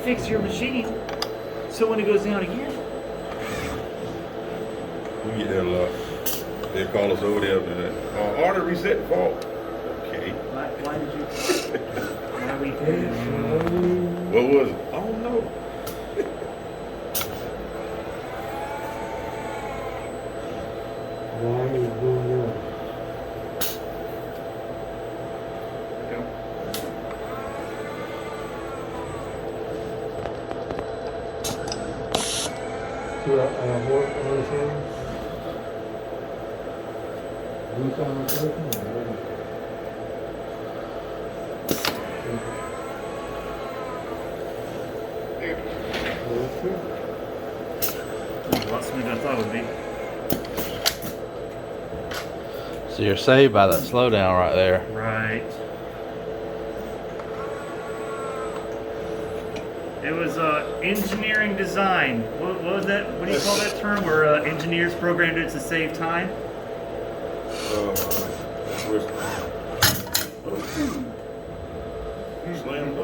fix your machine so when it goes down again. We get that a lot. They call us over there and order reset fault. Okay. Why did you? Why we? What was it? I don't know. Why is it going on? So, what are you saying? Do something certain or A lot smoother than I thought it would be. So you're saved by that slowdown right there. Right. It was engineering design. What was that? What do you call that term? Where engineers programmed it to save time? Slammed